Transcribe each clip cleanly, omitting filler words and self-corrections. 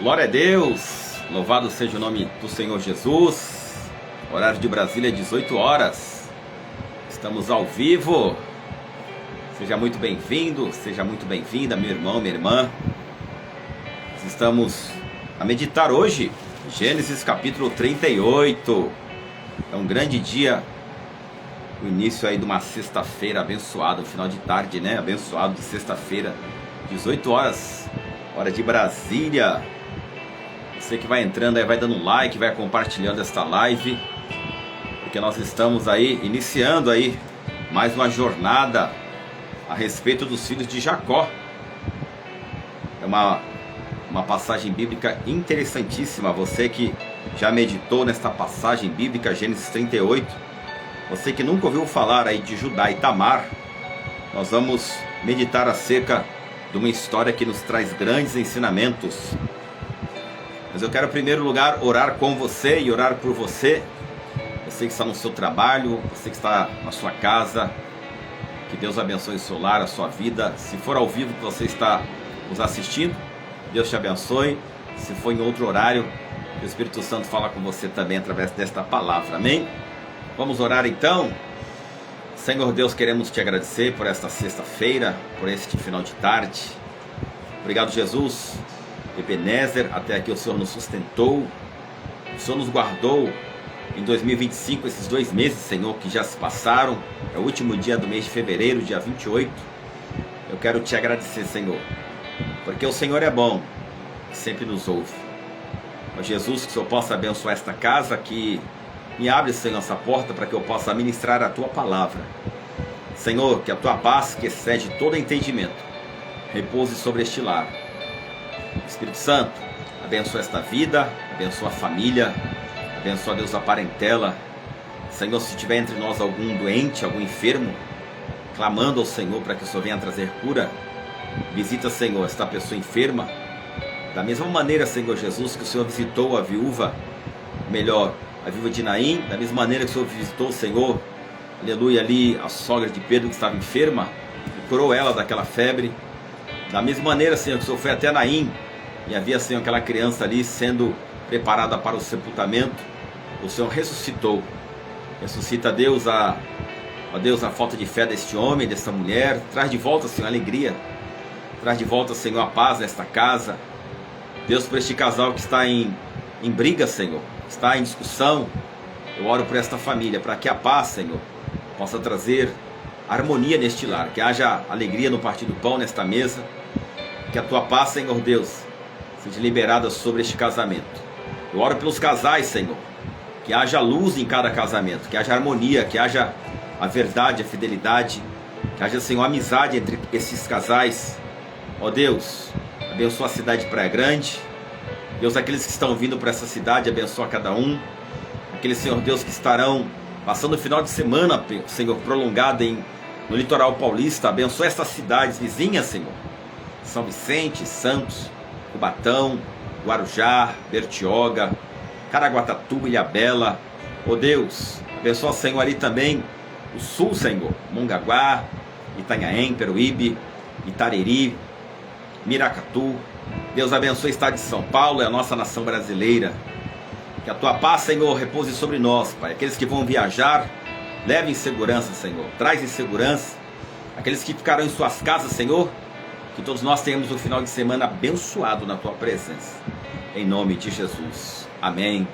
Glória a Deus, louvado seja o nome do Senhor Jesus. Horário de Brasília, 18 horas. Estamos ao vivo. Seja muito bem-vindo, seja muito bem-vinda, meu irmão, minha irmã. Estamos a meditar hoje, Gênesis capítulo 38. É um grande dia, o início aí de uma sexta-feira abençoada, um final de tarde, né? Abençoado de sexta-feira, 18 horas, hora de Brasília. Você que vai entrando aí, vai dando um like, vai compartilhando esta live, porque nós estamos aí iniciando aí mais uma jornada a respeito dos filhos de Jacó. É uma passagem bíblica interessantíssima. Você que já meditou nesta passagem bíblica, Gênesis 38, você que nunca ouviu falar aí de Judá e Tamar, nós vamos meditar acerca de uma história que nos traz grandes ensinamentos. Mas eu quero em primeiro lugar orar com você e orar por você. Você que está no seu trabalho, você que está na sua casa, que Deus abençoe o seu lar, a sua vida. Se for ao vivo que você está nos assistindo, Deus te abençoe. Se for em outro horário, o Espírito Santo fala com você também através desta palavra, amém? Vamos orar então. Senhor Deus, queremos te agradecer por esta sexta-feira, por este final de tarde. Obrigado, Jesus, Ebenezer, até aqui o Senhor nos sustentou, o Senhor nos guardou em 2025, esses 2 meses, Senhor, que já se passaram. É o último dia do mês de fevereiro, dia 28. Eu quero te agradecer, Senhor, porque o Senhor é bom, sempre nos ouve. Ó Jesus, que o Senhor possa abençoar esta casa, que me abre, Senhor, essa porta para que eu possa ministrar a Tua palavra. Senhor, que a Tua paz, que excede todo entendimento, repouse sobre este lar. Espírito Santo, abençoa esta vida, abençoa a família, abençoa, Deus, a parentela. Senhor, se tiver entre nós algum doente, algum enfermo, clamando ao Senhor para que o Senhor venha trazer cura, visita, Senhor, esta pessoa enferma. Da mesma maneira, Senhor Jesus, que o Senhor visitou a viúva, a viúva de Naim, da mesma maneira que o Senhor visitou, Senhor, aleluia, ali a sogra de Pedro que estava enferma, e curou ela daquela febre. Da mesma maneira, Senhor, que o Senhor foi até Naim, e havia, Senhor, aquela criança ali sendo preparada para o sepultamento, o Senhor ressuscitou. Ressuscita, Deus, a falta de fé deste homem, desta mulher. Traz de volta, Senhor, a alegria. Traz de volta, Senhor, a paz nesta casa. Deus, por este casal que está em briga, Senhor, está em discussão, eu oro por esta família, para que a paz, Senhor, possa trazer harmonia neste lar, que haja alegria no partir do pão nesta mesa, que a Tua paz, Senhor Deus, seja liberada sobre este casamento. Eu oro pelos casais, Senhor, que haja luz em cada casamento, que haja harmonia, que haja a verdade, a fidelidade, que haja, Senhor, amizade entre esses casais. Ó Deus, abençoa a cidade de Praia Grande. Deus, aqueles que estão vindo para essa cidade, abençoa cada um. Aqueles, Senhor Deus, que estarão passando o final de semana, Senhor, prolongado no litoral paulista, abençoa essas cidades vizinhas, Senhor. São Vicente, Santos, Cubatão, Guarujá, Bertioga, Caraguatatuba, Ilhabela. Ó Deus, abençoa, Senhor, ali também o sul, Senhor, Mongaguá, Itanhaém, Peruíbe, Itariri, Miracatu. Deus abençoe o estado de São Paulo e a nossa nação brasileira. Que a Tua paz, Senhor, repouse sobre nós, Pai. Aqueles que vão viajar, leve em segurança, Senhor. Traz em segurança. Aqueles que ficarão em suas casas, Senhor, que todos nós tenhamos um final de semana abençoado na Tua presença. Em nome de Jesus. Amém.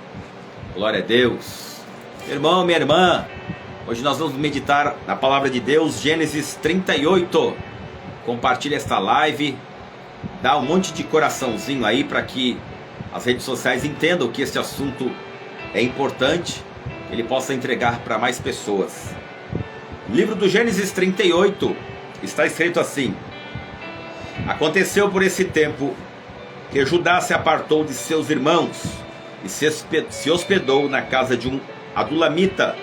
Glória a Deus. Meu irmão, minha irmã, hoje nós vamos meditar na palavra de Deus, Gênesis 38. Compartilhe esta live. Dá um monte de coraçãozinho aí para que as redes sociais entendam que este assunto é importante, ele possa entregar para mais pessoas. Livro do Gênesis 38 está escrito assim: Aconteceu por esse tempo que Judá se apartou de seus irmãos e se hospedou na casa de um adulamita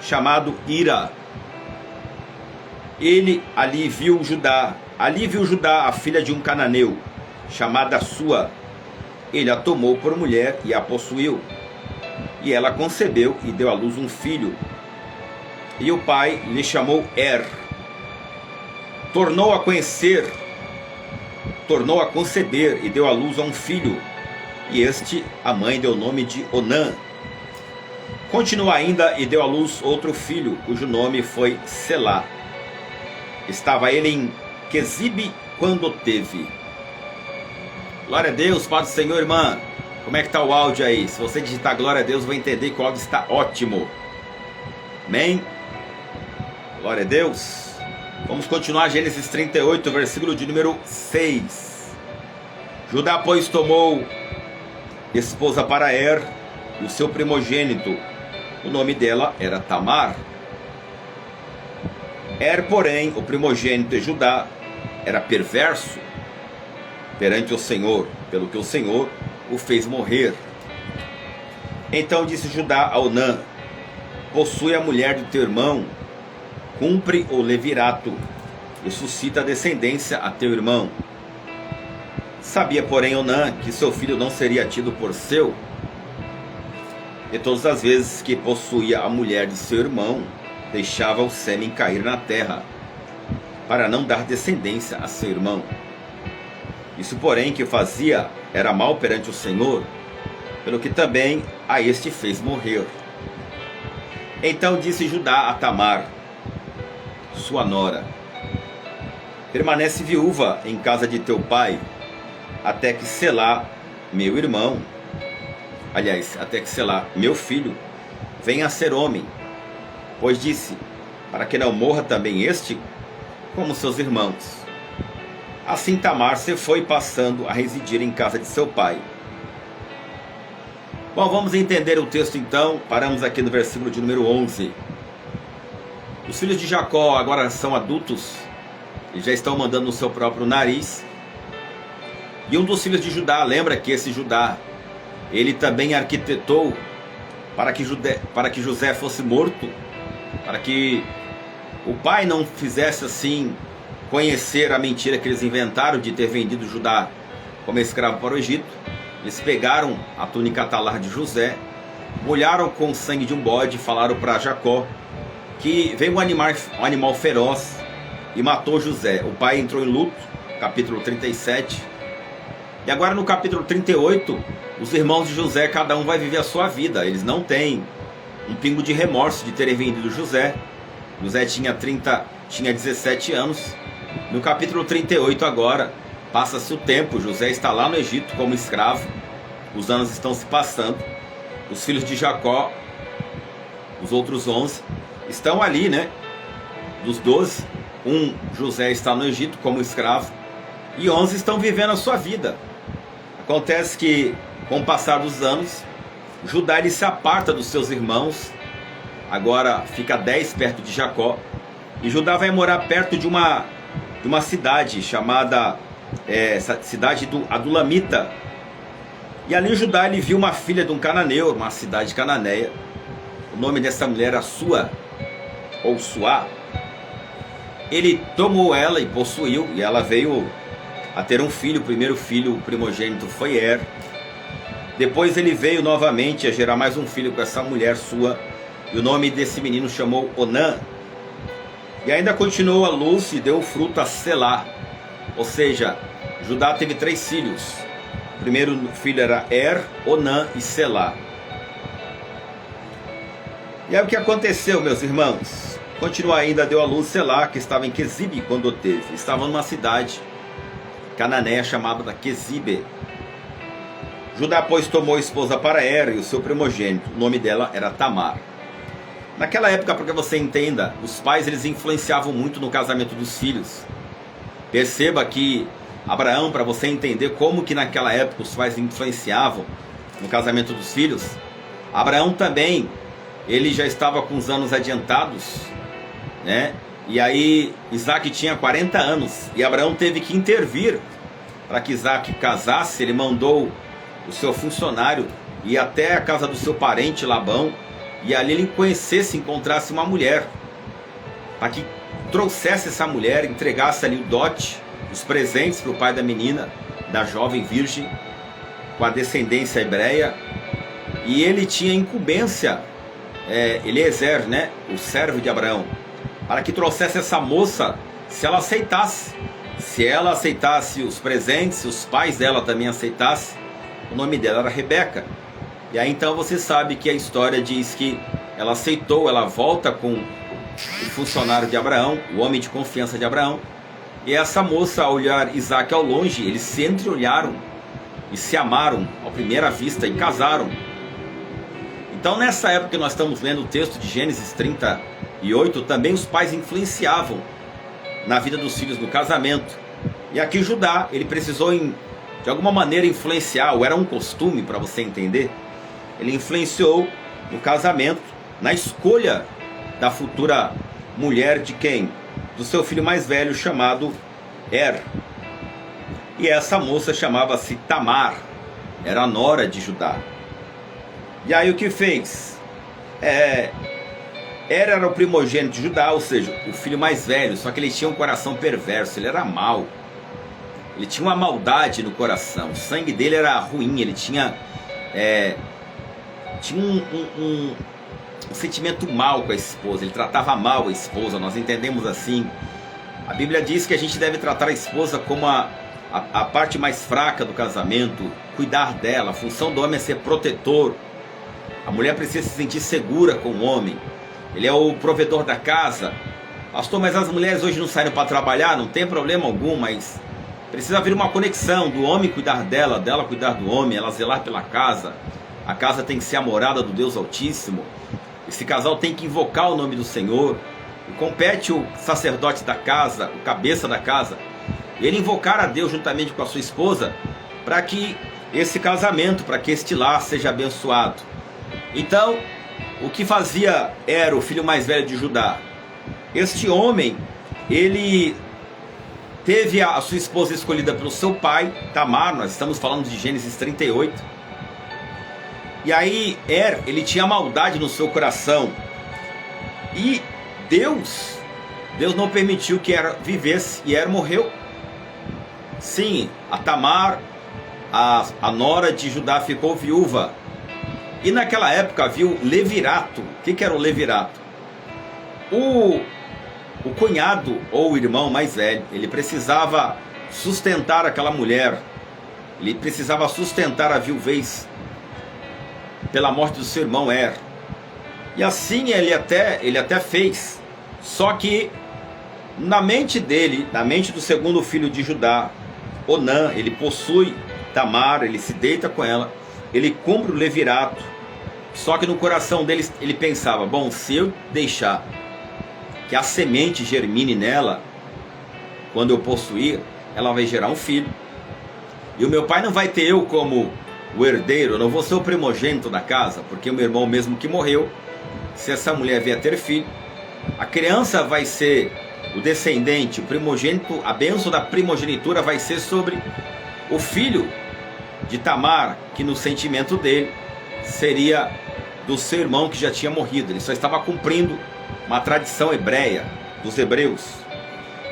chamado Ira. Ali viu Judá a filha de um cananeu, chamada Sua. Ele a tomou por mulher e a possuiu. E ela concebeu e deu à luz um filho. E o pai lhe chamou tornou a conceber e deu à luz a um filho, e este a mãe deu o nome de Onã. Continuou ainda e deu à luz outro filho, cujo nome foi Selá. Estava ele em Quezibe quando o teve. Glória a Deus, Pai do Senhor, irmã. Como é que está o áudio aí? Se você digitar glória a Deus, vai entender que o áudio está ótimo. Amém? Glória a Deus. Vamos continuar Gênesis 38, versículo de número 6. Judá, pois, tomou esposa para Er, e o seu primogênito, o nome dela era Tamar. Er, porém, o primogênito de Judá, era perverso perante o Senhor, pelo que o Senhor o fez morrer. Então disse Judá a Onã: possui a mulher do teu irmão, cumpre o levirato e suscita descendência a teu irmão. Sabia, porém, Onã que seu filho não seria tido por seu, e todas as vezes que possuía a mulher de seu irmão, deixava o sêmen cair na terra, para não dar descendência a seu irmão. Isso, porém, que fazia era mal perante o Senhor, pelo que também a este fez morrer. Então disse Judá a Tamar, sua nora: permanece viúva em casa de teu pai, até que Selá, meu irmão, até que Selá, meu filho, venha a ser homem. Pois disse, para que não morra também este, como seus irmãos. Assim Tamar se foi passando a residir em casa de seu pai. Bom, vamos entender o texto então. Paramos aqui no versículo de número 11. Os filhos de Jacó agora são adultos e já estão mandando no seu próprio nariz. E um dos filhos de Judá, lembra que esse Judá, ele também arquitetou para que José fosse morto, para que o pai não fizesse assim conhecer a mentira que eles inventaram de ter vendido Judá como escravo para o Egito. Eles pegaram a túnica talar de José, molharam com o sangue de um bode e falaram para Jacó que veio um animal feroz e matou José. O pai entrou em luto, capítulo 37. E agora no capítulo 38, os irmãos de José, cada um vai viver a sua vida. Eles não têm um pingo de remorso de terem vendido José. José tinha 17 anos. No capítulo 38 agora, passa-se o tempo, José está lá no Egito como escravo. Os anos estão se passando. Os filhos de Jacó, os outros 11, estão ali, né? Dos 12, José está no Egito como escravo e 11 estão vivendo a sua vida. Acontece que, com o passar dos anos, Judá ele se aparta dos seus irmãos. Agora fica 10 perto de Jacó. E Judá vai morar perto de uma cidade chamada cidade do Adulamita. E ali Judá ele viu uma filha de um cananeu, uma cidade cananeia. O nome dessa mulher era Sua, ou Suá. Ele tomou ela e possuiu, e ela veio a ter um filho. O primeiro filho, o primogênito, foi Er. Depois ele veio novamente a gerar mais um filho com essa mulher Sua, e o nome desse menino chamou Onã. E ainda continuou a luz e deu fruto a Selá. Ou seja, Judá teve 3 filhos. O primeiro filho era Er, Onã e Selá. E aí o que aconteceu, meus irmãos? Continua ainda, deu à luz Selá, que estava em Quezibe quando o teve. Estava numa cidade cananeia chamada Quezibe. Judá, pois, tomou esposa para Er e o seu primogênito. O nome dela era Tamar. Naquela época, para que você entenda, os pais eles influenciavam muito no casamento dos filhos. Perceba que Abraão, para você entender como que naquela época os pais influenciavam no casamento dos filhos, Abraão também, ele já estava com os anos adiantados, né? E aí Isaac tinha 40 anos e Abraão teve que intervir para que Isaac casasse. Ele mandou o seu funcionário ir até a casa do seu parente Labão, e ali ele conhecesse, encontrasse uma mulher, para que trouxesse essa mulher, entregasse ali o dote, os presentes para o pai da menina, da jovem virgem, com a descendência hebreia. E ele tinha incumbência, Eliezer, né, o servo de Abraão, para que trouxesse essa moça, se ela aceitasse. Se ela aceitasse os presentes, os pais dela também aceitassem, O nome dela era Rebeca. E aí então você sabe que a história diz que ela aceitou, ela volta com o funcionário de Abraão, o homem de confiança de Abraão. E essa moça, ao olhar Isaac ao longe, eles se entreolharam e se amaram à primeira vista e casaram. Então nessa época que nós estamos lendo o texto de Gênesis 38, também os pais influenciavam na vida dos filhos no casamento. E aqui Judá, ele precisou de alguma maneira influenciar, ou era um costume para você entender, ele influenciou no casamento, na escolha da futura mulher de quem? Do seu filho mais velho, chamado E essa moça chamava-se Tamar, era a nora de Judá. E aí o que fez? Era o primogênito de Judá, ou seja, o filho mais velho, só que ele tinha um coração perverso, ele era mau. Ele tinha uma maldade no coração, o sangue dele era ruim, ele tinha um sentimento mal com a esposa, ele tratava mal a esposa, nós entendemos assim. A Bíblia diz que a gente deve tratar a esposa como a parte mais fraca do casamento, cuidar dela, a função do homem é ser protetor. A mulher precisa se sentir segura com o homem, ele é o provedor da casa. Pastor, mas as mulheres hoje não saem para trabalhar, não tem problema algum, mas precisa haver uma conexão do homem cuidar dela, dela cuidar do homem, ela zelar pela casa. A casa tem que ser a morada do Deus Altíssimo. Esse casal tem que invocar o nome do Senhor. E compete o sacerdote da casa, o cabeça da casa, ele invocar a Deus juntamente com a sua esposa, para que esse casamento, para que este lar seja abençoado. Então, o que fazia o filho mais velho de Judá? Este homem, ele teve a sua esposa escolhida pelo seu pai, Tamar, nós estamos falando de Gênesis 38. E aí, ele tinha maldade no seu coração. E Deus não permitiu que vivesse, e morreu. Sim, a Tamar, a nora de Judá, ficou viúva. E naquela época havia o levirato. O que era o levirato? O cunhado ou o irmão mais velho, ele precisava sustentar aquela mulher, ele precisava sustentar a viuvez pela morte do seu irmão E assim ele até fez. Só que na mente dele, na mente do segundo filho de Judá, Onã, ele possui Tamar, ele se deita com ela, ele cumpre o levirato. Só que no coração dele ele pensava, bom, se eu deixar que a semente germine nela, quando eu possuir, ela vai gerar um filho. E o meu pai não vai ter eu como o herdeiro, eu não vou ser o primogênito da casa, porque o meu irmão mesmo que morreu, se essa mulher vier ter filho, a criança vai ser o descendente, o primogênito, a bênção da primogenitura vai ser sobre o filho de Tamar, que no sentimento dele seria do seu irmão que já tinha morrido. Ele só estava cumprindo uma tradição hebreia dos hebreus.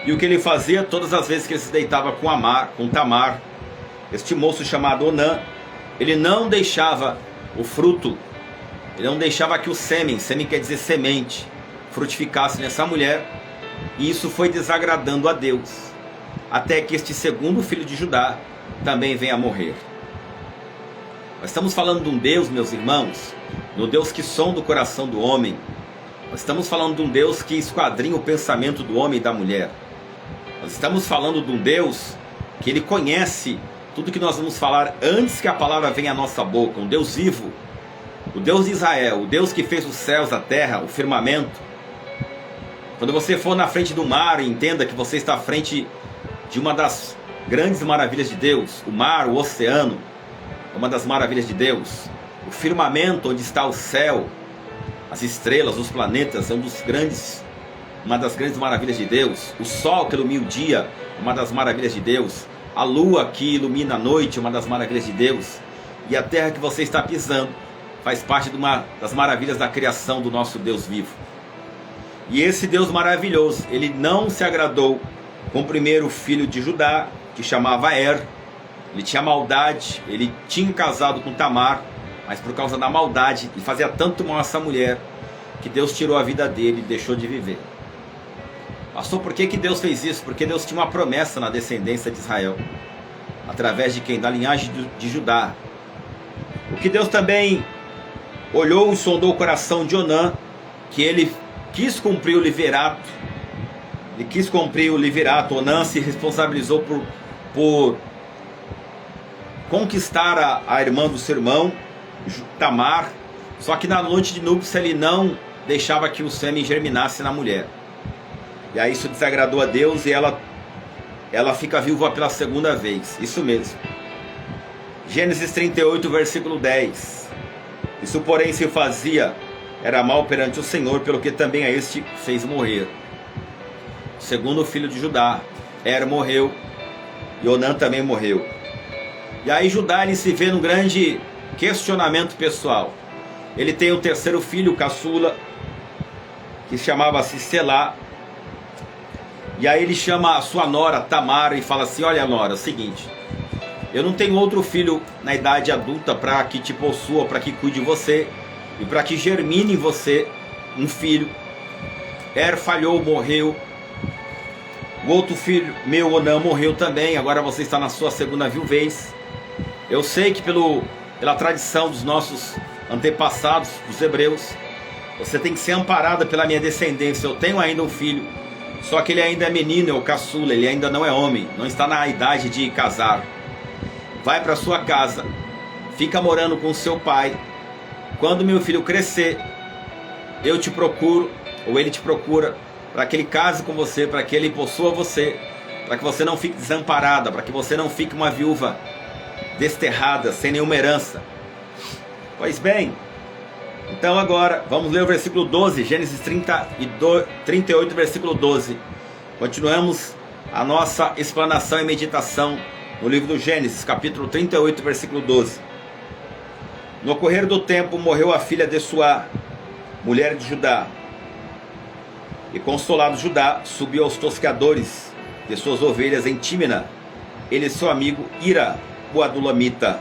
E o que ele fazia todas as vezes que ele se deitava com Tamar, este moço chamado Onã, ele não deixava o fruto, ele não deixava que o sêmen quer dizer semente, frutificasse nessa mulher. E isso foi desagradando a Deus, até que este segundo filho de Judá também venha a morrer. Nós estamos falando de um Deus, meus irmãos, no Deus que sonda o coração do homem. Nós estamos falando de um Deus que esquadrinha o pensamento do homem e da mulher. Nós estamos falando de um Deus que ele conhece tudo que nós vamos falar antes que a palavra venha à nossa boca. Um Deus vivo, o Deus de Israel, o Deus que fez os céus, a terra, o firmamento. Quando você for na frente do mar, entenda que você está à frente de uma das grandes maravilhas de Deus. O mar, o oceano, é uma das maravilhas de Deus. O firmamento, onde está o céu, as estrelas, os planetas, é uma das grandes maravilhas de Deus. O sol que ilumina o dia, uma das maravilhas de Deus. A lua que ilumina a noite, uma das maravilhas de Deus. E a terra que você está pisando faz parte de uma das maravilhas da criação do nosso Deus vivo. E esse Deus maravilhoso, ele não se agradou com o primeiro filho de Judá, que chamava Ele tinha maldade, ele tinha casado com Tamar, mas por causa da maldade, e fazia tanto mal a essa mulher, que Deus tirou a vida dele e deixou de viver. Pastor, por que Deus fez isso? Porque Deus tinha uma promessa na descendência de Israel, através de quem? Da linhagem de Judá. O que Deus também olhou e sondou o coração de Onã, que ele quis cumprir o liverato. Ele quis cumprir o liverato. Onã se responsabilizou por conquistar a irmã do seu irmão, Tamar. Só que na noite de núpcias ele não deixava que o sêmen germinasse na mulher. E aí isso desagradou a Deus e ela fica viúva pela segunda vez. Isso mesmo. Gênesis 38, versículo 10. Isso, porém, se fazia, era mal perante o Senhor, pelo que também a este fez morrer. O segundo filho de Judá, Er, morreu, e Onã também morreu. E aí Judá, ele se vê num grande questionamento pessoal. Ele tem o terceiro filho, caçula, que chamava-se Selá. E aí ele chama a sua nora, Tamar, e fala assim: olha, nora, é o seguinte, eu não tenho outro filho na idade adulta para que te possua, para que cuide de você e para que germine em você um filho. Er falhou, morreu. O outro filho meu, Onã, morreu também. Agora você está na sua segunda viuvez. Eu sei que pela tradição dos nossos antepassados, dos hebreus, você tem que ser amparada pela minha descendência. Eu tenho ainda um filho, só que ele ainda é menino, é o caçula, ele ainda não é homem, não está na idade de casar. Vai para sua casa, fica morando com seu pai. Quando meu filho crescer, eu te procuro, ou ele te procura, para que ele case com você, para que ele possua você, para que você não fique desamparada, para que você não fique uma viúva desterrada, sem nenhuma herança. Pois bem, então agora vamos ler o versículo 12, Gênesis 38, versículo 12. Continuamos a nossa explanação e meditação no livro do Gênesis, capítulo 38, versículo 12. No correr do tempo morreu a filha de Suá, mulher de Judá. E consolado Judá subiu aos tosqueadores de suas ovelhas em Tímina, ele e seu amigo Ira, o adulamita.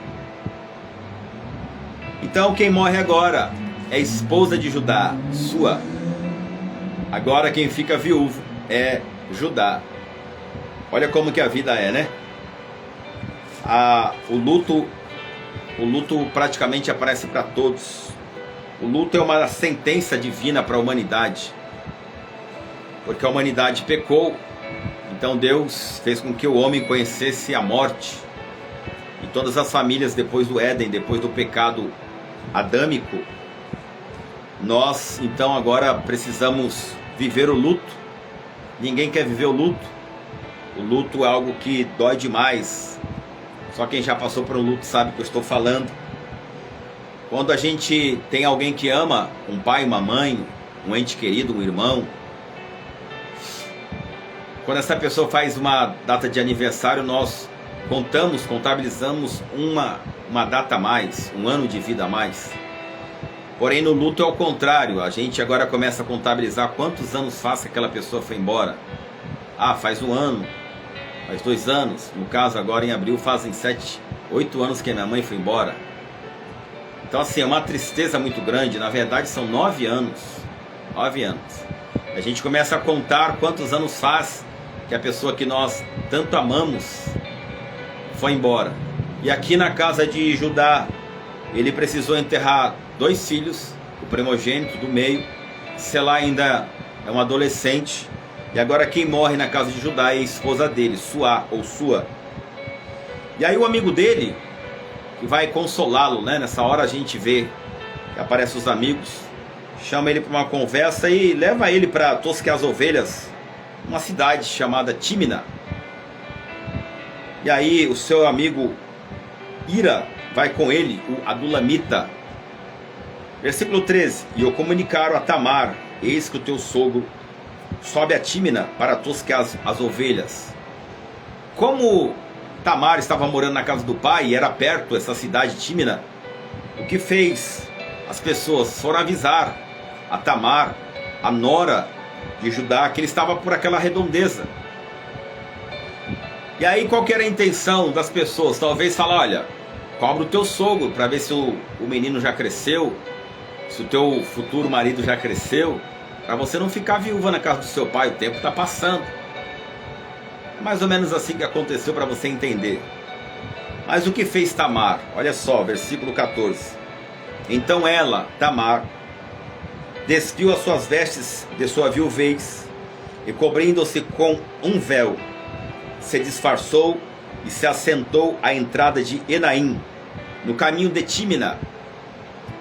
Então quem morre agora é a esposa de Judá, Sua. Agora quem fica viúvo é Judá. Olha como que a vida é, né? O luto praticamente aparece para todos. O luto é uma sentença divina para a humanidade, porque a humanidade pecou. Então Deus fez com que o homem conhecesse a morte. E todas as famílias depois do Éden, depois do pecado adâmico, nós então agora precisamos viver o luto. Ninguém quer viver o luto. O luto é algo que dói demais. Só quem já passou por um luto sabe o que eu estou falando. Quando a gente tem alguém que ama, um pai, uma mãe, um ente querido, um irmão, quando essa pessoa faz uma data de aniversário, nós contabilizamos uma data a mais, um ano de vida a mais. Porém no luto é o contrário, a gente agora começa a contabilizar quantos anos faz que aquela pessoa foi embora. Ah, faz um ano, faz 2 anos, no caso agora em abril fazem 8 anos que minha mãe foi embora. Então assim, é uma tristeza muito grande, na verdade são 9 anos. 9 anos. A gente começa a contar quantos anos faz que a pessoa que nós tanto amamos foi embora. E aqui na casa de Judá, ele precisou enterrar 2 filhos, o primogênito do meio. Selá ainda é um adolescente. E agora quem morre na casa de Judá é a esposa dele, Suá ou Sua. E aí o amigo dele, que vai consolá-lo, né? Nessa hora a gente vê que aparecem os amigos, chama ele para uma conversa e leva ele para tosquear as ovelhas, uma cidade chamada Tímina. E aí o seu amigo Ira vai com ele, o adulamita. Versículo 13. E eu comunicaram a Tamar: eis que o teu sogro sobe a Tímina para tosquear as ovelhas. Como Tamar estava morando na casa do pai e era perto essa cidade Tímina, o que fez? As pessoas foram avisar a Tamar, a nora de Judá, que ele estava por aquela redondeza. E aí qual que era a intenção das pessoas? Talvez falar: olha, cobra o teu sogro para ver se o menino já cresceu, se o teu futuro marido já cresceu, para você não ficar viúva na casa do seu pai, o tempo está passando. Mais ou menos assim que aconteceu, para você entender. Mas o que fez Tamar? Olha só, versículo 14. Então ela, Tamar, despiu as suas vestes de sua viuvez e, cobrindo-se com um véu, se disfarçou e se assentou à entrada de Enaim, no caminho de Tímina,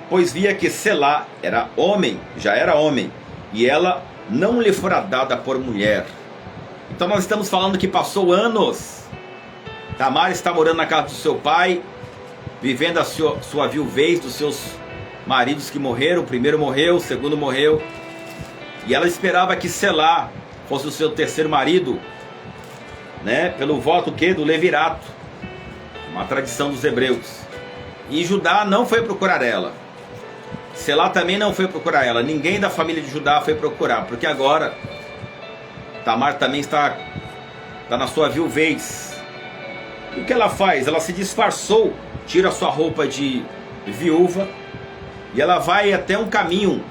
pois via que Selá era homem, já era homem, e ela não lhe fora dada por mulher. Então nós estamos falando que passou anos. Tamar está morando na casa do seu pai, vivendo a sua viuvez dos seus maridos que morreram. O primeiro morreu, o segundo morreu, e ela esperava que Selá fosse o seu terceiro marido, né? Pelo voto do levirato, uma tradição dos hebreus. E Judá não foi procurar ela. Selá também não foi procurar ela. Ninguém da família de Judá foi procurar, porque agora Tamar também está na sua viuvez. E o que ela faz? Ela se disfarçou, tira a sua roupa de viúva e ela vai até um caminho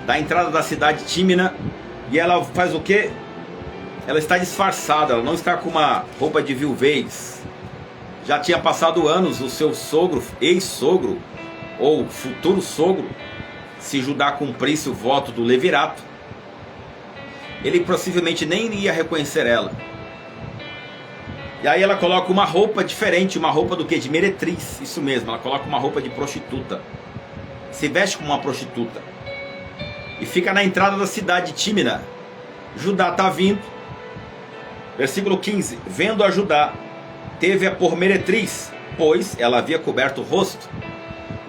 da entrada da cidade de Tímina. E ela faz o quê? Ela está disfarçada, ela não está com uma roupa de viuvez. Já tinha passado anos, o seu sogro, ex-sogro, ou futuro sogro, se Judá cumprisse o voto do levirato, ele possivelmente nem ia reconhecer ela. E aí ela coloca uma roupa diferente, uma roupa do que? De meretriz, isso mesmo, ela coloca uma roupa de prostituta, se veste como uma prostituta, e fica na entrada da cidade de Tímina. Judá está vindo, versículo 15, vendo a Judá, teve-a por meretriz, pois ela havia coberto o rosto.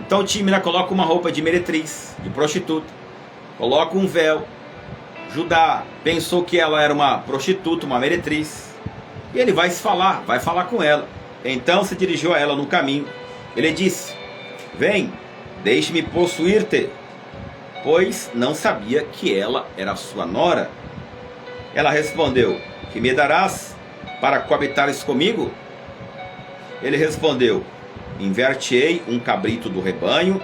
Então Tímina coloca uma roupa de meretriz, de prostituta, coloca um véu. Judá pensou que ela era uma prostituta, uma meretriz, e ele vai falar com ela. Então se dirigiu a ela no caminho. Ele disse: vem, deixe-me possuir-te, pois não sabia que ela era sua nora. Ela respondeu: que me darás para coabitares comigo? Ele respondeu: inverti-ei um cabrito do rebanho.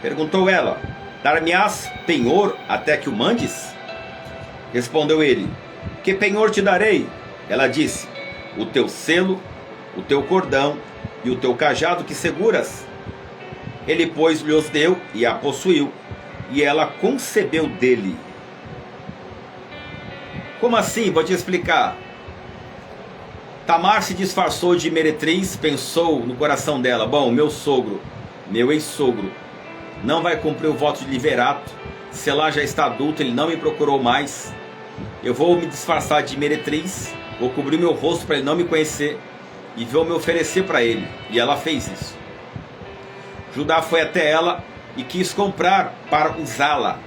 Perguntou ela: dar-me-ás penhor até que o mandes? Respondeu ele: que penhor te darei? Ela disse: o teu selo, o teu cordão e o teu cajado que seguras. Ele, pois, lhe os deu e a possuiu, e ela concebeu dele. Como assim? Vou te explicar. Tamar se disfarçou de meretriz, pensou no coração dela: bom, meu sogro, meu ex-sogro, não vai cumprir o voto de levirato. Selá já está adulto, ele não me procurou mais. Eu vou me disfarçar de meretriz, vou cobrir meu rosto para ele não me conhecer e vou me oferecer para ele. E ela fez isso. Judá foi até ela e quis comprar para usá-la.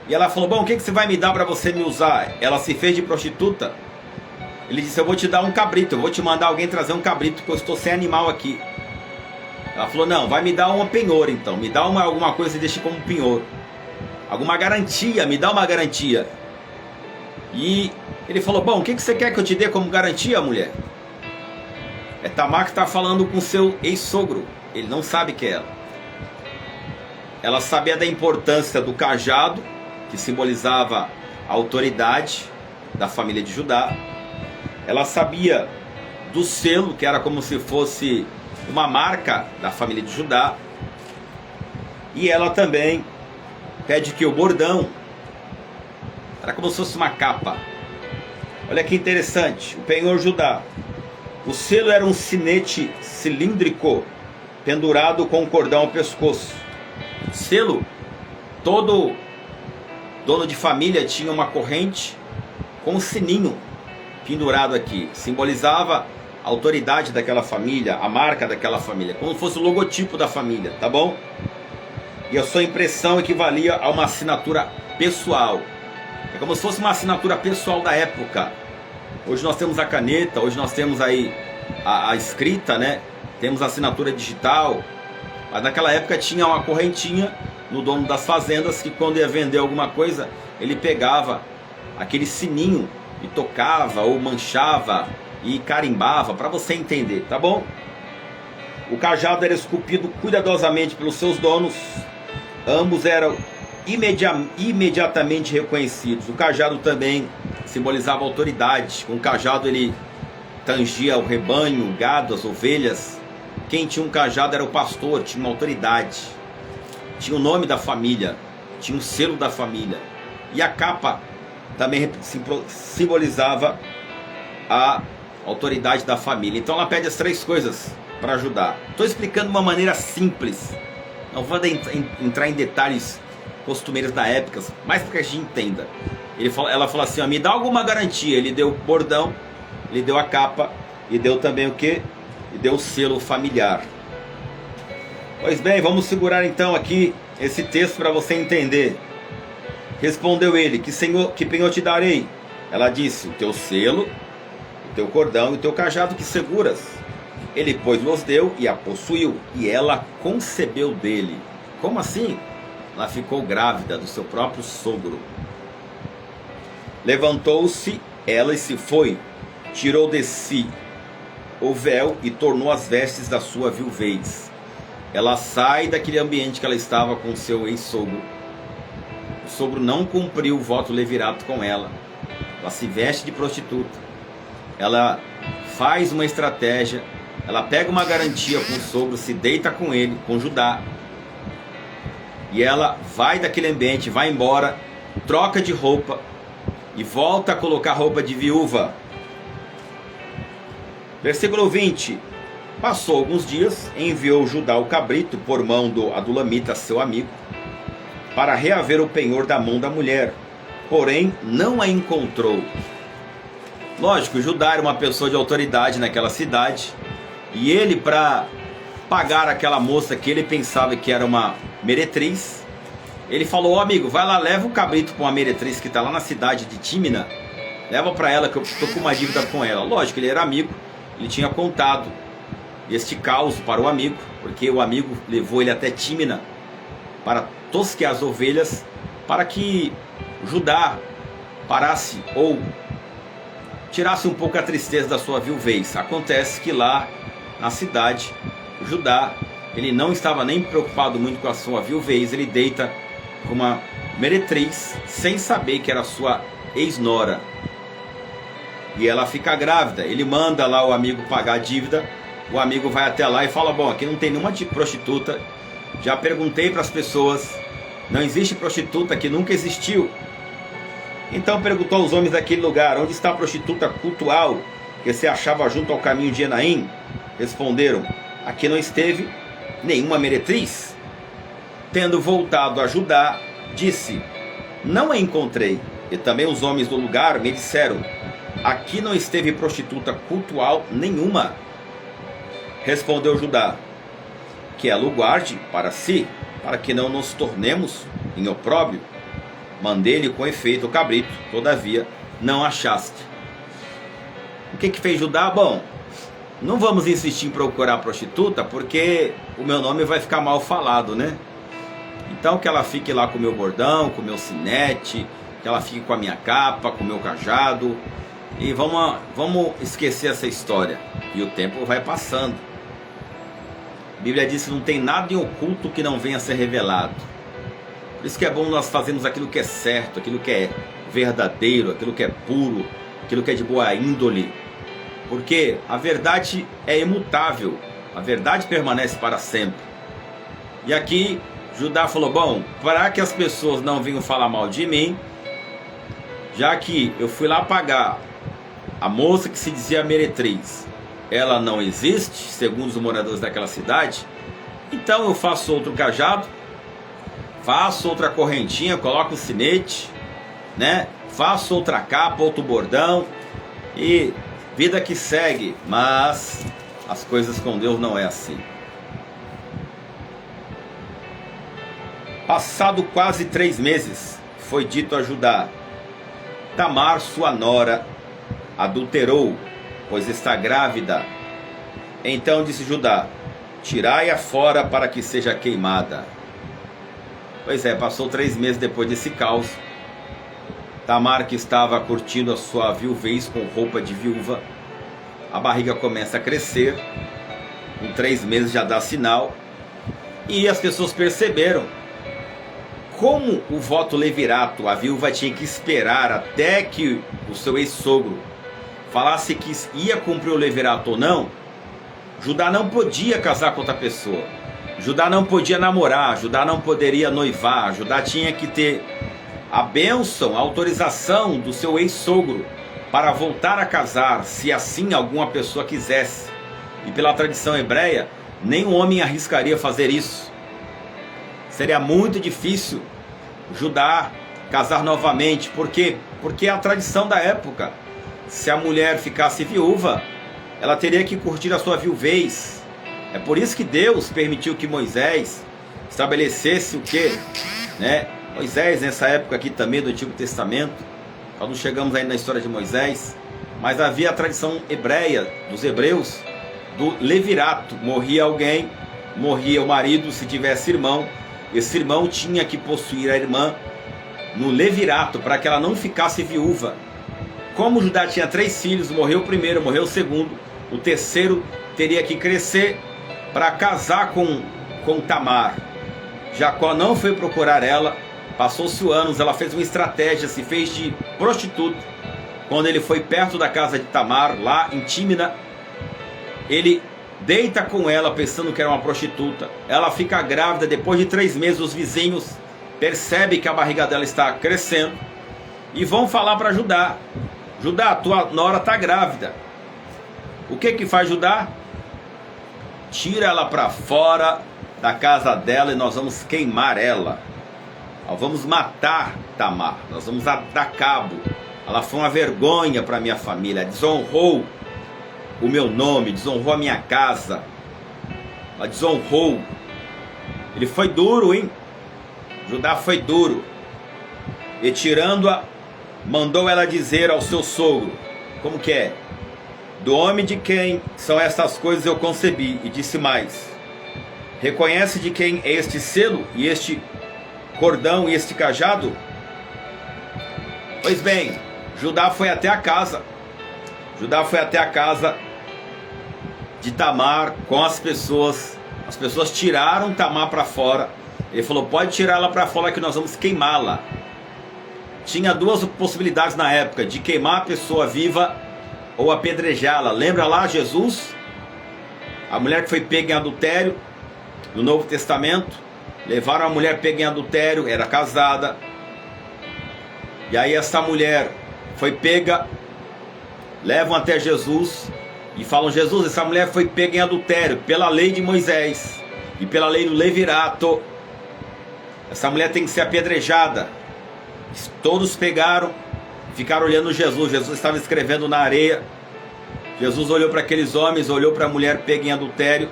E ela falou: bom, o que você vai me dar para você me usar? Ela se fez de prostituta. Ele disse: eu vou te dar um cabrito, eu vou te mandar alguém trazer um cabrito, porque eu estou sem animal aqui. Ela falou: não, vai me dar uma penhor então, me dá alguma coisa e deixe como penhor. Alguma garantia, me dá uma garantia. E ele falou: bom, o que você quer que eu te dê como garantia, mulher? É Tamar que está falando com seu ex-sogro, ele não sabe que é ela. Ela sabia da importância do cajado, que simbolizava a autoridade da família de Judá. Ela sabia do selo, que era como se fosse uma marca da família de Judá. E ela também pede que o bordão era como se fosse uma capa. Olha que interessante, o penhor Judá. O selo era um sinete cilíndrico pendurado com um cordão ao pescoço. Selo, todo dono de família tinha uma corrente com um sininho pendurado aqui, simbolizava a autoridade daquela família, a marca daquela família, como se fosse o logotipo da família, tá bom? E a sua impressão equivalia a uma assinatura pessoal. É como se fosse uma assinatura pessoal da época. Hoje nós temos a caneta, hoje nós temos aí a escrita, né? Temos a assinatura digital, mas naquela época tinha uma correntinha no dono das fazendas, que quando ia vender alguma coisa, ele pegava aquele sininho e tocava ou manchava e carimbava, para você entender, tá bom? O cajado era esculpido cuidadosamente pelos seus donos. Ambos eram imediatamente reconhecidos. O cajado também simbolizava autoridade. Com o cajado ele tangia o rebanho, o gado, as ovelhas. Quem tinha um cajado era o pastor, tinha uma autoridade, tinha o nome da família, tinha o selo da família. E a capa também simbolizava a autoridade da família. Então ela pede as 3 coisas para ajudar. Estou explicando de uma maneira simples, não vou entrar em detalhes costumeiros da época, mas para que a gente entenda. Ela falou assim, me dá alguma garantia. Ele deu o bordão, ele deu a capa e deu também o que? E deu o selo familiar. Pois bem, vamos segurar então aqui esse texto para você entender. Respondeu ele, que penhor te darei? Ela disse, o teu selo, o teu cordão e o teu cajado que seguras. Ele, pois, los deu e a possuiu, e ela concebeu dele. Como assim? Ela ficou grávida do seu próprio sogro. Levantou-se ela e se foi, tirou de si o véu e tornou as vestes da sua viuvez. Ela sai daquele ambiente que ela estava com seu ex-sogro. O sogro não cumpriu o voto levirato com ela. Ela se veste de prostituta. Ela faz uma estratégia. Ela pega uma garantia com o sogro, se deita com ele, com Judá. E ela vai daquele ambiente, vai embora, troca de roupa e volta a colocar roupa de viúva. Versículo 20. Passou alguns dias, enviou Judá o cabrito por mão do Adulamita, seu amigo, para reaver o penhor da mão da mulher, porém não a encontrou. Lógico, Judá era uma pessoa de autoridade naquela cidade, e ele, para pagar aquela moça que ele pensava que era uma meretriz, ele falou, amigo, vai lá, leva o cabrito para uma meretriz que está lá na cidade de Tímina, leva para ela que eu estou com uma dívida com ela. Lógico, ele era amigo, ele tinha contado este caos para o amigo, porque o amigo levou ele até Tímina para tosquear as ovelhas, para que Judá parasse ou tirasse um pouco a tristeza da sua viuvez. Acontece que lá na cidade, Judá, ele não estava nem preocupado muito com a sua viuvez, ele deita com uma meretriz sem saber que era sua ex-nora. E ela fica grávida, ele manda lá o amigo pagar a dívida, o amigo vai até lá e fala, bom, aqui não tem nenhuma prostituta, já perguntei para as pessoas, não existe prostituta, que nunca existiu. Então perguntou aos homens daquele lugar, onde está a prostituta cultual que se achava junto ao caminho de Enaim? Responderam, aqui não esteve nenhuma meretriz. Tendo voltado a Judá, disse, não a encontrei. E também os homens do lugar me disseram, aqui não esteve prostituta cultual nenhuma. Respondeu Judá, que ela o guarde para si, para que não nos tornemos em opróbrio. Mandei-lhe com efeito o cabrito, todavia não achaste. O que fez Judá? Bom, não vamos insistir em procurar prostituta, porque o meu nome vai ficar mal falado, né? Então que ela fique lá com o meu bordão, com o meu sinete, que ela fique com a minha capa, com o meu cajado, e vamos esquecer essa história. E o tempo vai passando. A Bíblia diz que não tem nada em oculto que não venha a ser revelado. Por isso que é bom nós fazermos aquilo que é certo, aquilo que é verdadeiro, aquilo que é puro, aquilo que é de boa índole. Porque a verdade é imutável, a verdade permanece para sempre. E aqui Judá falou, bom, para que as pessoas não venham falar mal de mim, já que eu fui lá pagar a moça que se dizia meretriz, ela não existe, segundo os moradores daquela cidade, então eu faço outro cajado, faço outra correntinha, coloco o sinete, né? Faço outra capa, outro bordão e vida que segue. Mas as coisas com Deus não é assim. Passado quase 3 meses, foi dito a Judá, Tamar, sua nora, adulterou, pois está grávida. Então disse Judá, tirai-a fora para que seja queimada. Pois é, passou 3 meses depois desse caos. Tamar, que estava curtindo a sua viuvez com roupa de viúva, a barriga começa a crescer, com 3 meses já dá sinal, e as pessoas perceberam como o voto levirato, a viúva tinha que esperar até que o seu ex-sogro falasse que ia cumprir o levirato ou não, Judá não podia casar com outra pessoa. Judá não podia namorar, Judá não poderia noivar, Judá tinha que ter a bênção, a autorização do seu ex-sogro para voltar a casar, se assim alguma pessoa quisesse. E pela tradição hebreia, nenhum homem arriscaria fazer isso. Seria muito difícil Judá casar novamente. Por quê? Porque é a tradição da época. Se a mulher ficasse viúva, ela teria que curtir a sua viuvez. É por isso que Deus permitiu que Moisés estabelecesse o quê? Moisés, nessa época aqui também do Antigo Testamento, nós não chegamos ainda na história de Moisés, mas havia a tradição hebreia, dos hebreus, do levirato. Morria alguém, morria o marido, se tivesse irmão, esse irmão tinha que possuir a irmã no levirato, para que ela não ficasse viúva. Como Judá tinha 3 filhos, morreu o primeiro, morreu o segundo, o terceiro teria que crescer para casar com Tamar. Jacó não foi procurar ela, passou-se anos, ela fez uma estratégia, se fez de prostituta. Quando ele foi perto da casa de Tamar, lá em Tímina, ele deita com ela pensando que era uma prostituta. Ela fica grávida, depois de 3 meses os vizinhos percebem que a barriga dela está crescendo e vão falar para Judá: Judá, tua nora está grávida. O que faz Judá? Tira ela para fora da casa dela e nós vamos queimar ela. Nós vamos matar Tamar, nós vamos dar cabo. Ela foi uma vergonha para minha família, desonrou o meu nome, desonrou a minha casa, ela desonrou. Ele foi duro, hein? Judá foi duro. E tirando-a, mandou ela dizer ao seu sogro: como que é? Do homem de quem são estas coisas eu concebi. E disse mais: reconhece de quem é este selo e este cordão e este cajado? Pois bem, Judá foi até a casa. Judá foi até a casa de Tamar com as pessoas. As pessoas tiraram Tamar para fora. Ele falou: pode tirar ela para fora que nós vamos queimá-la. Tinha 2 possibilidades na época: de queimar a pessoa viva ou apedrejá-la. Lembra lá Jesus? A mulher que foi pega em adultério no Novo Testamento. Levaram a mulher pega em adultério, era casada. E aí essa mulher foi pega, levam até Jesus e falam: Jesus, essa mulher foi pega em adultério pela lei de Moisés e pela lei do levirato. Essa mulher tem que ser apedrejada. Todos pegaram, ficaram olhando Jesus. Jesus estava escrevendo na areia. Jesus olhou para aqueles homens, olhou para a mulher pega em adultério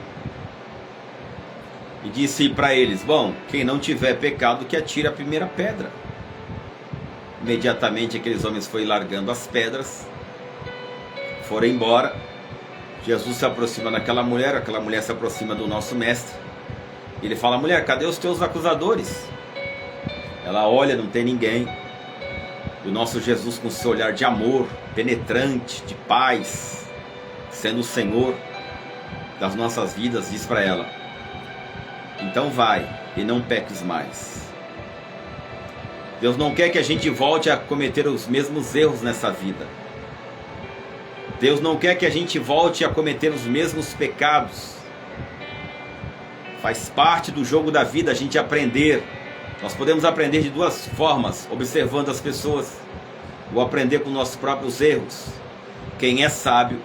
e disse para eles: bom, quem não tiver pecado que atire a primeira pedra. Imediatamente aqueles homens foram largando as pedras, foram embora. Jesus se aproxima daquela mulher, aquela mulher se aproxima do nosso mestre. Ele fala: mulher, cadê os teus acusadores? Ela olha, não tem ninguém. E o nosso Jesus, com seu olhar de amor, penetrante, de paz, sendo o Senhor das nossas vidas, diz para ela: então vai e não peques mais. Deus não quer que a gente volte a cometer os mesmos erros nessa vida. Deus não quer que a gente volte a cometer os mesmos pecados. Faz parte do jogo da vida a gente aprender. Nós podemos aprender de 2 formas: observando as pessoas, ou aprender com nossos próprios erros. Quem é sábio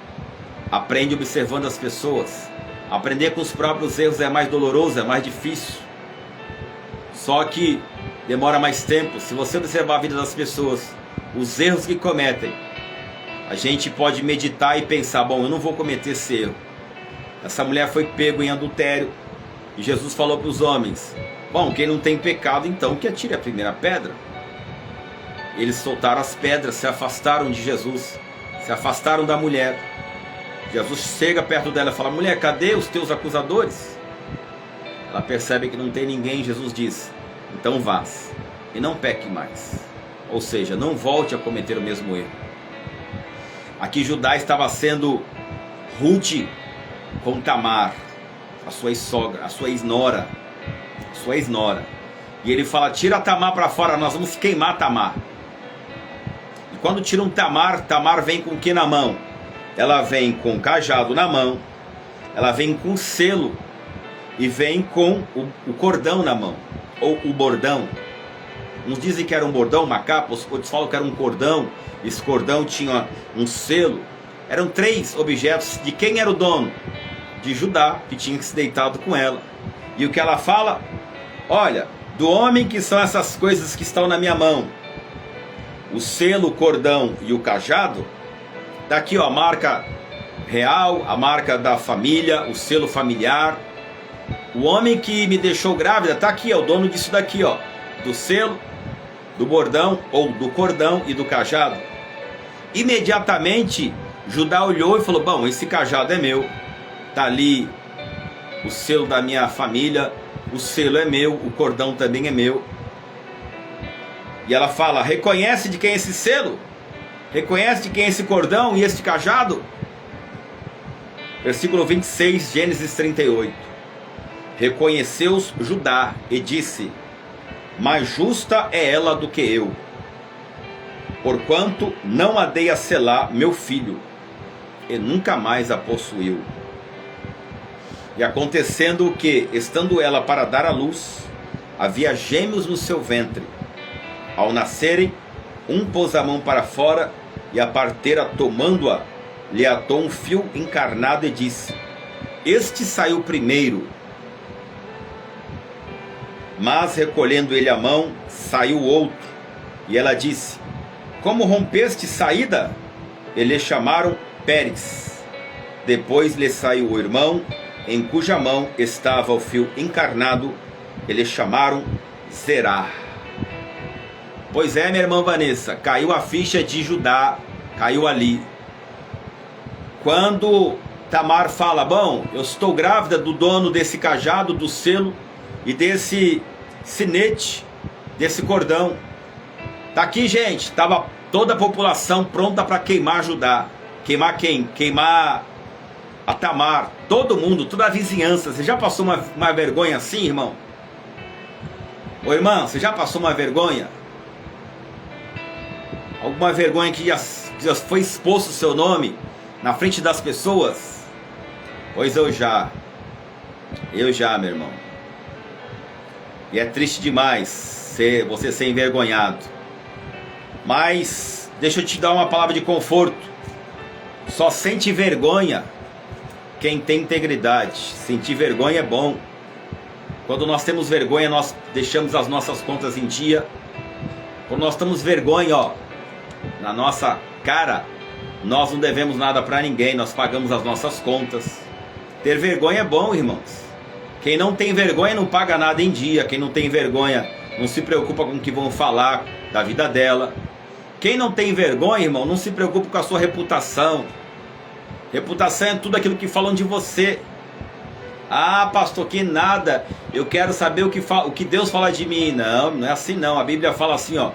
aprende observando as pessoas. Aprender com os próprios erros é mais doloroso, é mais difícil. Só que demora mais tempo. Se você observar a vida das pessoas, os erros que cometem, a gente pode meditar e pensar: bom, eu não vou cometer esse erro. Essa mulher foi pego em adultério e Jesus falou para os homens: bom, quem não tem pecado, então que atire a primeira pedra. Eles soltaram as pedras, se afastaram de Jesus, se afastaram da mulher. Jesus chega perto dela e fala: mulher, cadê os teus acusadores? Ela percebe que não tem ninguém. Jesus diz: então vás e não peque mais. Ou seja, não volte a cometer o mesmo erro. Aqui Judá estava sendo rude com Tamar, a sua ex-sogra, a sua ex-nora. E ele fala: tira Tamar para fora, nós vamos queimar Tamar. E quando tiram Tamar, Tamar vem com o que na mão? ela vem com o cajado na mão, ela vem com o selo e vem com o cordão na mão, ou o bordão. Uns dizem que era um bordão, uma capa, outros falam que era um cordão. Esse cordão tinha um selo. Eram 3 objetos. De quem era o dono? De Judá, que tinha se deitado com ela. E o que ela fala? Olha, do homem que são essas coisas que estão na minha mão, o selo, o cordão e o cajado. Daqui, ó, a marca real, a marca da família, o selo familiar. O homem que me deixou grávida, tá aqui, é o dono disso daqui, ó, do selo, do bordão ou do cordão e do cajado. Imediatamente Judá olhou e falou: bom, esse cajado é meu, tá ali o selo da minha família, o selo é meu, o cordão também é meu. E ela fala: reconhece de quem é esse selo? Reconhece de quem é esse cordão e esse cajado? Versículo 26, Gênesis 38. Reconheceu-os Judá e disse: mais justa é ela do que eu, porquanto não a dei a Selá, meu filho, e nunca mais a possuiu. E acontecendo que, estando ela para dar à luz, havia gêmeos no seu ventre. Ao nascerem, um pôs a mão para fora, e a parteira, tomando-a, lhe atou um fio encarnado e disse: este saiu primeiro. Mas recolhendo ele a mão, saiu outro. E ela disse: como rompeste saída? E lhe chamaram Pérez. Depois lhe saiu o irmão, em cuja mão estava o fio encarnado, e lhe chamaram Zerá. Pois é, minha irmã Vanessa, caiu a ficha de Judá, caiu ali. Quando Tamar fala: bom, eu estou grávida do dono desse cajado, do selo e desse sinete, desse cordão. Tá aqui, gente, estava toda a população pronta para queimar Judá. Queimar quem? Queimar a Tamar, todo mundo, toda a vizinhança. Você já passou uma vergonha assim, irmão? Ô irmão, você já passou uma vergonha? Alguma vergonha que já foi exposto o seu nome na frente das pessoas? Pois eu já, meu irmão. E é triste demais você ser envergonhado. Mas deixa eu te dar uma palavra de conforto. Só sente vergonha quem tem integridade. Sentir vergonha é bom. Quando nós temos vergonha, nós deixamos as nossas contas em dia. Quando nós temos vergonha, ó, na nossa cara, nós não devemos nada para ninguém, nós pagamos as nossas contas. Ter vergonha é bom, irmãos. Quem não tem vergonha não paga nada em dia. Quem não tem vergonha não se preocupa com o que vão falar da vida dela. Quem não tem vergonha, irmão, não se preocupa com a sua reputação. Reputação é tudo aquilo que falam de você. Ah, pastor, que nada. Eu quero saber o que Deus fala de mim. Não, não é assim não. A Bíblia fala assim, ó,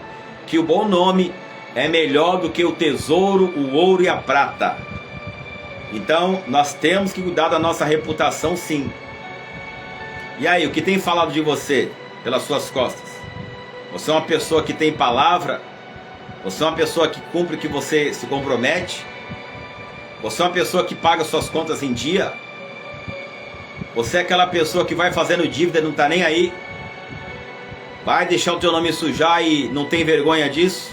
que o bom nome é melhor do que o tesouro, o ouro e a prata. Então, nós temos que cuidar da nossa reputação, sim. E aí, o que tem falado de você pelas suas costas? Você é uma pessoa que tem palavra? Você é uma pessoa que cumpre o que você se compromete? Você é uma pessoa que paga suas contas em dia? Você é aquela pessoa que vai fazendo dívida e não está nem aí? Vai deixar o teu nome sujar e não tem vergonha disso?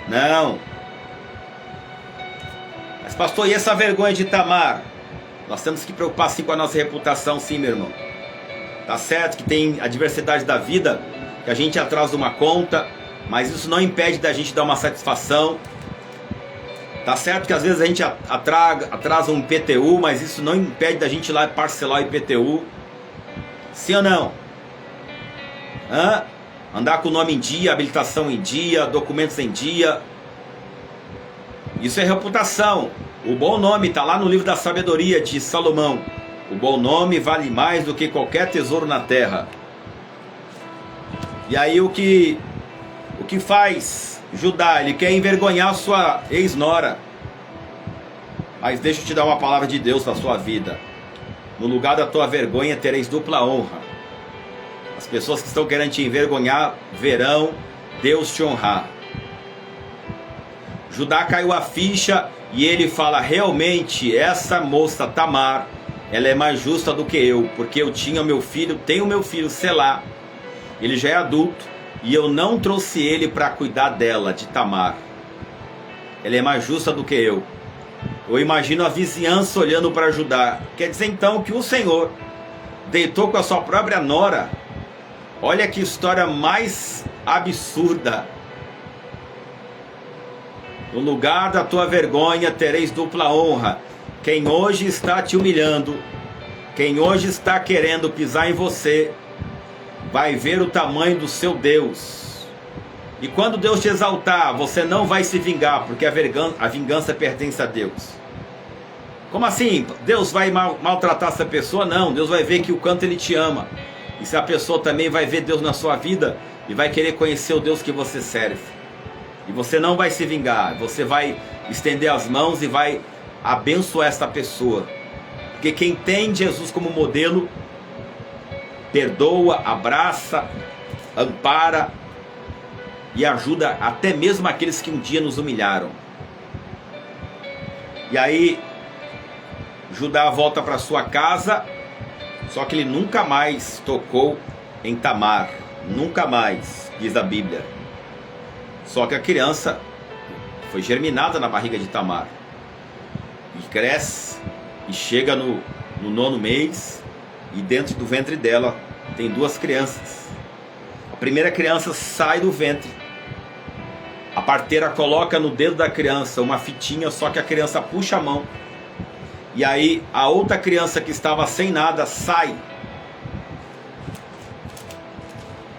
Não. Mas pastor, e essa vergonha de Tamar? Nós temos que preocupar sim com a nossa reputação, sim, meu irmão. Tá certo que tem a adversidade da vida, que a gente atrasa uma conta, mas isso não impede da gente dar uma satisfação. Tá certo que às vezes a gente atrasa um IPTU, mas isso não impede da gente ir lá parcelar o IPTU. Sim ou não? Andar com o nome em dia, habilitação em dia, documentos em dia. Isso é reputação. O bom nome está lá no livro da sabedoria de Salomão. O bom nome vale mais do que qualquer tesouro na terra. E aí o que faz Judá? Ele quer envergonhar sua ex-nora. Mas deixa eu te dar uma palavra de Deus para a sua vida. No lugar da tua vergonha tereis dupla honra. As pessoas que estão querendo te envergonhar verão Deus te honrar. Judá caiu a ficha E ele fala: realmente essa moça Tamar, ela é mais justa do que eu, porque eu tinha meu filho, tenho meu filho Selá, ele já é adulto, e eu não trouxe ele para cuidar dela, de Tamar. Ela é mais justa do que eu. Eu imagino a vizinhança olhando para Judá. Quer dizer então que o Senhor deitou com a sua própria nora. Olha que história mais absurda. No lugar da tua vergonha tereis dupla honra. Quem hoje está te humilhando, quem hoje está querendo pisar em você, vai ver o tamanho do seu Deus. E quando Deus te exaltar, você não vai se vingar, porque a vingança pertence a Deus. Como assim? Deus vai maltratar essa pessoa? Não, Deus vai ver que o canto ele te ama. E se a pessoa também vai ver Deus na sua vida e vai querer conhecer o Deus que você serve. E você não vai se vingar, você vai estender as mãos e vai abençoar essa pessoa. Porque quem tem Jesus como modelo, perdoa, abraça, ampara e ajuda até mesmo aqueles que um dia nos humilharam. E aí Judá volta para sua casa, só que ele nunca mais tocou em Tamar, nunca mais, diz a Bíblia. Só que a criança foi germinada na barriga de Tamar, e cresce, e chega no 9º mês, e dentro do ventre dela tem 2 crianças. A primeira criança sai do ventre, a parteira coloca no dedo da criança uma fitinha, só que a criança puxa a mão, e aí a outra criança que estava sem nada sai.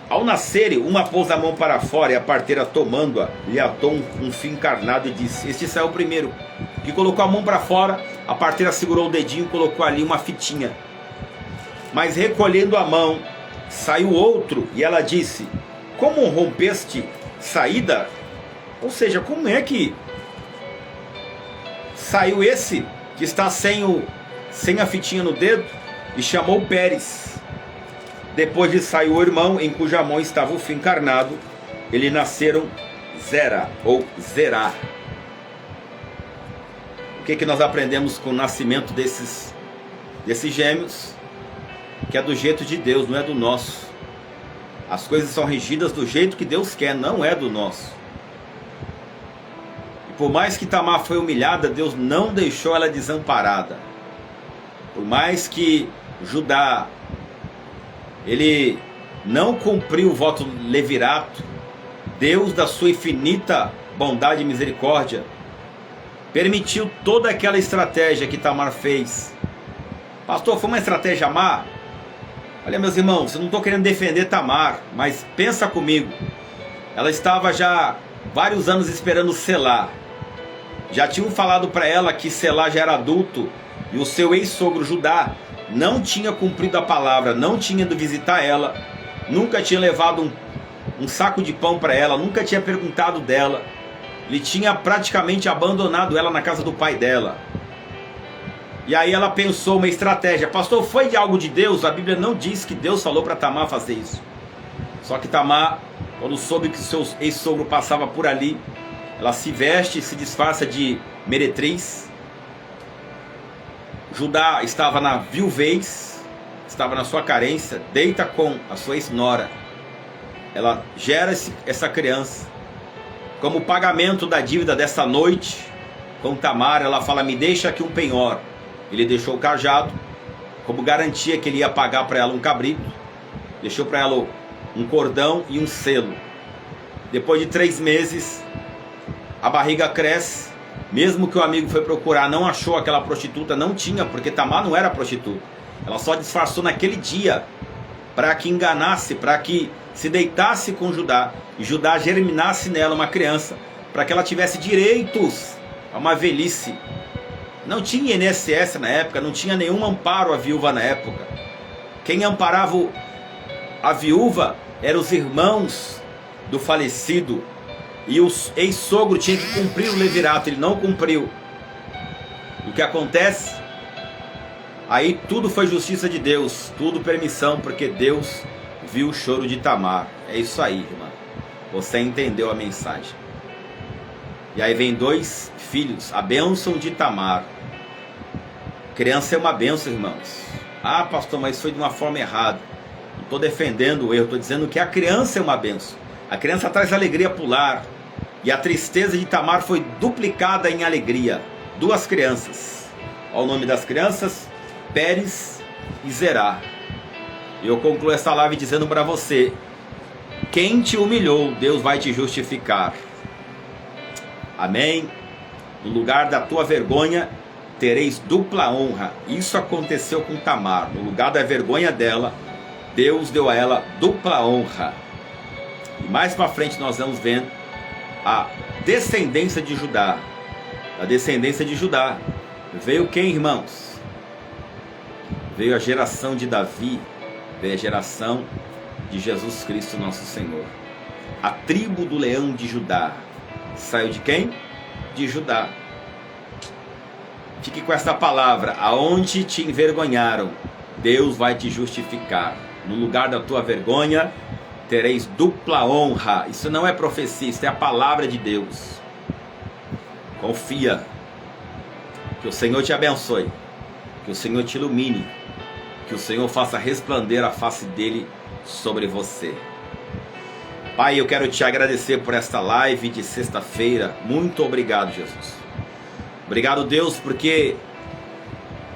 Ao nascer, uma pôs a mão para fora, e a parteira, tomando-a, lhe atou um fio encarnado e disse: este saiu primeiro. Que colocou a mão para fora, a parteira segurou o dedinho e colocou ali uma fitinha. Mas recolhendo a mão, saiu outro, e ela disse: como rompeste saída? Ou seja, como é que saiu esse que está sem a fitinha no dedo? E chamou Pérez. Depois de sair o irmão, em cuja mão estava o fio encarnado, eles nasceram Zera ou Zerá. O que nós aprendemos com o nascimento desses gêmeos? Que é do jeito de Deus, não é do nosso. As coisas são regidas do jeito que Deus quer, não é do nosso. E por mais que Tamar foi humilhada, Deus não deixou ela desamparada. Por mais que Judá ele não cumpriu o voto levirato, Deus, da sua infinita bondade e misericórdia, permitiu toda aquela estratégia que Tamar fez. Pastor, foi uma estratégia má? Olha, meus irmãos, eu não estou querendo defender Tamar, mas pensa comigo. Ela estava já vários anos esperando Selá. Já tinham falado para ela que Selá já era adulto, e o seu ex-sogro Judá não tinha cumprido a palavra, não tinha ido visitar ela, nunca tinha levado um saco de pão para ela, nunca tinha perguntado dela. Ele tinha praticamente abandonado ela na casa do pai dela. E aí ela pensou uma estratégia. Pastor, foi de algo de Deus? A Bíblia não diz que Deus falou para Tamar fazer isso. Só que Tamar, quando soube que seu ex-sogro passava por ali, ela se veste, se disfarça de meretriz. Judá estava na viuvez, estava na sua carência, deita com a sua ex-nora. Ela gera essa criança. Como pagamento da dívida dessa noite com Tamar, ela fala: me deixa aqui um penhor. Ele deixou o cajado, como garantia que ele ia pagar para ela um cabrito. Deixou para ela um cordão e um selo. Depois de 3 meses, a barriga cresce. Mesmo que o amigo foi procurar, não achou aquela prostituta, não tinha, porque Tamar não era prostituta. Ela só disfarçou naquele dia, para que enganasse, para que se deitasse com Judá, e Judá germinasse nela uma criança, para que ela tivesse direitos a uma velhice. Não tinha INSS na época, não tinha nenhum amparo à viúva na época. Quem amparava a viúva eram os irmãos do falecido. E o ex-sogro tinha que cumprir o levirato, ele não cumpriu. O que acontece? Aí tudo foi justiça de Deus, tudo permissão, porque Deus viu o choro de Tamar. É isso aí, irmão. Você entendeu a mensagem. E aí vem 2 filhos, a bênção de Tamar. Criança é uma bênção, irmãos. Ah, pastor, mas foi de uma forma errada. Não estou defendendo o erro, estou dizendo que a criança é uma bênção. A criança traz alegria para o lar. E a tristeza de Tamar foi duplicada em alegria. 2 crianças. Olha o nome das crianças: Pérez e Zerá. E eu concluo esta live dizendo para você: quem te humilhou, Deus vai te justificar. Amém? No lugar da tua vergonha, tereis dupla honra. Isso aconteceu com Tamar. No lugar da vergonha dela, Deus deu a ela dupla honra. E mais para frente nós vamos vendo a descendência de Judá. A descendência de Judá veio quem, irmãos? Veio a geração de Davi, veio a geração de Jesus Cristo nosso Senhor. A tribo do leão de Judá saiu de quem? De Judá. Fique com esta palavra: aonde te envergonharam, Deus vai te justificar. No lugar da tua vergonha, tereis dupla honra. Isso não é profecia, isso é a palavra de Deus. Confia. Que o Senhor te abençoe, que o Senhor te ilumine, que o Senhor faça resplandecer a face dele sobre você. Pai, eu quero te agradecer por esta live de sexta-feira. Muito obrigado, Jesus. Obrigado, Deus, porque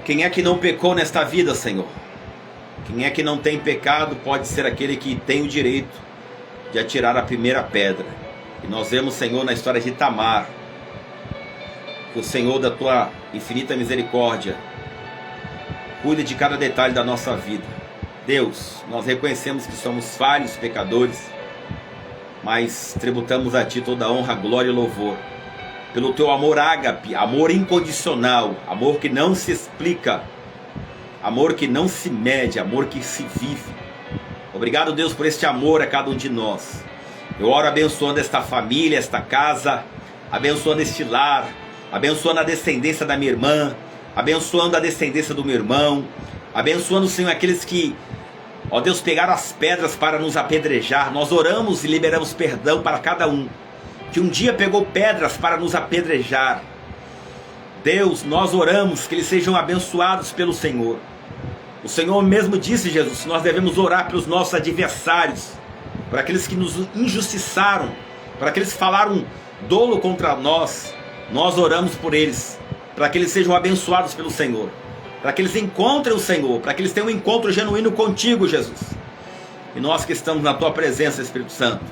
quem é que não pecou nesta vida, Senhor? Quem é que não tem pecado pode ser aquele que tem o direito de atirar a primeira pedra. E nós vemos, Senhor, na história de Tamar, que o Senhor, da tua infinita misericórdia, cuida de cada detalhe da nossa vida. Deus, nós reconhecemos que somos falhos, pecadores, mas tributamos a Ti toda a honra, glória e louvor, pelo Teu amor ágape, amor incondicional, amor que não se explica, amor que não se mede, amor que se vive. Obrigado, Deus, por este amor a cada um de nós. Eu oro abençoando esta família, esta casa, abençoando este lar, abençoando a descendência da minha irmã, abençoando a descendência do meu irmão, abençoando, Senhor, aqueles que, ó Deus, pegaram as pedras para nos apedrejar. Nós oramos e liberamos perdão para cada um que um dia pegou pedras para nos apedrejar. Deus, nós oramos que eles sejam abençoados pelo Senhor. O Senhor mesmo disse, Jesus, que nós devemos orar pelos nossos adversários, para aqueles que nos injustiçaram, para aqueles que falaram dolo contra nós. Nós oramos por eles, para que eles sejam abençoados pelo Senhor, para que eles encontrem o Senhor, para que eles tenham um encontro genuíno contigo, Jesus. E nós que estamos na Tua presença, Espírito Santo,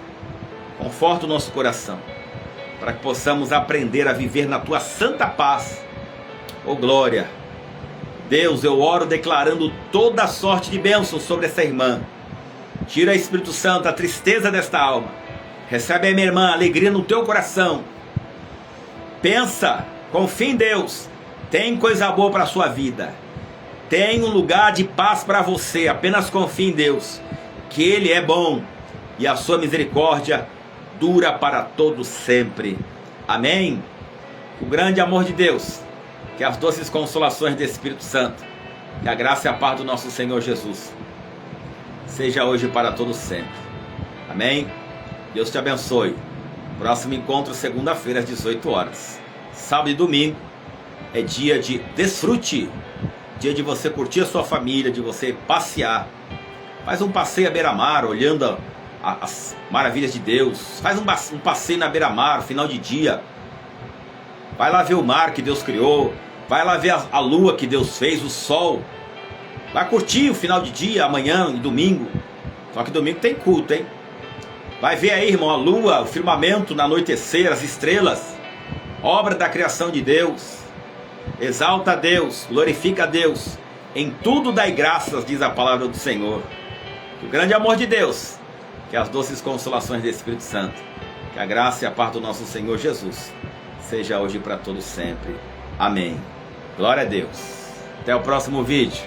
conforta o nosso coração, para que possamos aprender a viver na Tua santa paz. Oh glória! Deus, eu oro declarando toda a sorte de bênçãos sobre essa irmã. Tira, Espírito Santo, a tristeza desta alma. Recebe a minha irmã, alegria no teu coração. Pensa, confia em Deus. Tem coisa boa para a sua vida. Tem um lugar de paz para você. Apenas confie em Deus, que Ele é bom e a sua misericórdia dura para todo sempre. Amém? O grande amor de Deus, que as doces consolações do Espírito Santo, que a graça e a paz do nosso Senhor Jesus seja hoje para todo sempre. Amém? Deus te abençoe. Próximo encontro segunda-feira às 18 horas. Sábado e domingo é dia de desfrute, dia de você curtir a sua família, de você passear. Faz um passeio à beira-mar, olhando as maravilhas de Deus. Faz um passeio na beira-mar, final de dia. Vai lá ver o mar que Deus criou. Vai lá ver a lua que Deus fez, o sol. Vai curtir o final de dia, amanhã e domingo. Só que domingo tem culto, hein? Vai ver aí, irmão, a lua, o firmamento no anoitecer, as estrelas. Obra da criação de Deus. Exalta a Deus, glorifica a Deus. Em tudo dai graças, diz a palavra do Senhor. Que o grande amor de Deus, que as doces consolações do Espírito Santo, que a graça e a paz do nosso Senhor Jesus seja hoje para todos sempre. Amém. Glória a Deus. Até o próximo vídeo.